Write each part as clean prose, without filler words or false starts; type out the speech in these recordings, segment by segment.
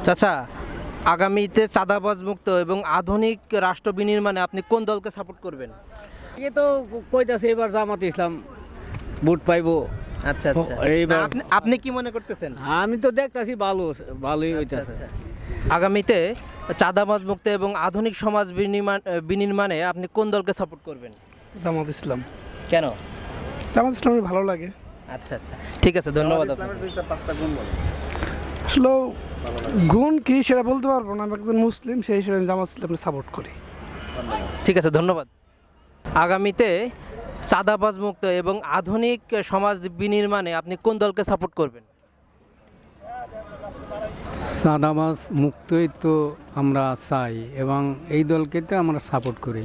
চাচা, আগামীতে চাঁদাবাজ মুক্ত এবং আধুনিক রাষ্ট্র বিনির্মাণে আপনি কোন দলকে সাপোর্ট করবেন? এ তো কইতাছে এবার জামাত ইসলাম ভোট পাইবো। আচ্ছা আচ্ছা, এইবার আপনি কি মনে করতেছেন? আমি তো দেখতাছি ভালোই আচ্ছা, হইতাছে। আচ্ছা। আগামীতে চাঁদাবাজ মুক্ত এবং আধুনিক সমাজ বিনির্মাণে আপনি কোন দলকে সাপোর্ট করবেন? জামাত ইসলাম। কেন? জামাত ইসলামের ভালো লাগে। আচ্ছা আচ্ছা, ঠিক আছে, ধন্যবাদ আপনাকে। আসলে গুণ কি সেটা বলতে পারবো না, আমি একজন মুসলিম, সেই হিসেবে আমি জামাত ইসলামকে সাপোর্ট করি। ঠিক আছে, ধন্যবাদ। আগামীতে চাঁদাবাজ মুক্ত এবং আধুনিক সমাজ বিনির্মাণে আপনি কোন দলকে সাপোর্ট করবেন? চাঁদাবাজ মুক্তই তো আমরা চাই এবং এই দলকে তো আমরা সাপোর্ট করি।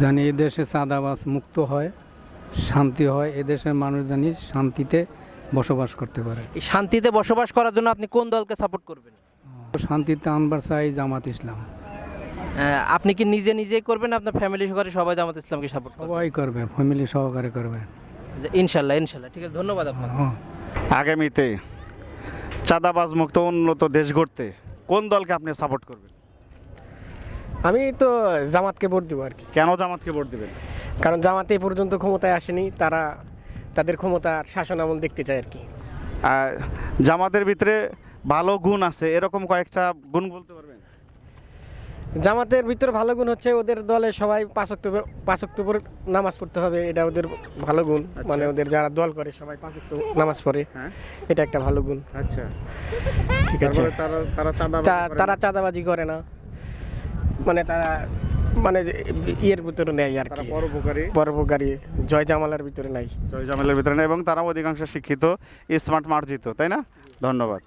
জানি এদেশে চাঁদাবাজ মুক্ত হয়, শান্তি হয়, এদেশের মানুষ জানি শান্তিতে বসবাস করতে পারে। এই শান্তিতে বসবাস করার জন্য আপনি কোন দলকে সাপোর্ট করবেন? শান্তিতে আনবার চাই জামাত ইসলাম। আপনি কি নিজে নিজেই করবেন, আপনার ফ্যামিলি সহকারে সবাই জামাত ইসলামকে সাপোর্ট করবেন? সবাই করবে, ফ্যামিলি সহকারে করবে। ইনশাল্লাহ ইনশাল্লাহ, ঠিক আছে, ধন্যবাদ আপনাকে। হ্যাঁ। আগামীতে চাঁদাবাজ মুক্ত উন্নত দেশ গড়তে কোন দলকে আপনি সাপোর্ট করবেন? আমি তো জামাতকে ভোট দেবো আর কি, কেন জামাতকে ভোট দিবেন? কারণ জামাতে এই পর্যন্ত ক্ষমতায় আসেনি, তারা তাদের ক্ষমতার শাসন আমল দেখতে চায় আর কি। আর জামাতের ভিতরে ভালো গুণ আছে, এরকম কয়েকটা গুণ বলতে পারবেন? জামাতের ভিতরে ভালো গুণ হচ্ছে ওদের দলে সবাই পাঁচ ওয়াক্ত করে নামাজ পড়তে হবে, এটা ওদের ভালো গুণ। মানে ওদের যারা দল করে সবাই 5 ওয়াক্ত নামাজ পড়ে, হ্যাঁ, এটা একটা ভালো গুণ। আচ্ছা, ঠিক আছে। তারা তারা চাঁদাবাজি করে না, মানে তারা মানে ইয়ের ভিতরে নেই আর কি, পরোপকারী জয় জামালার ভিতরে নাই। জয় জামালের ভিতরে নেই এবং তারা অধিকাংশ শিক্ষিত, স্মার্ট, মার্জিত, তাই না? ধন্যবাদ।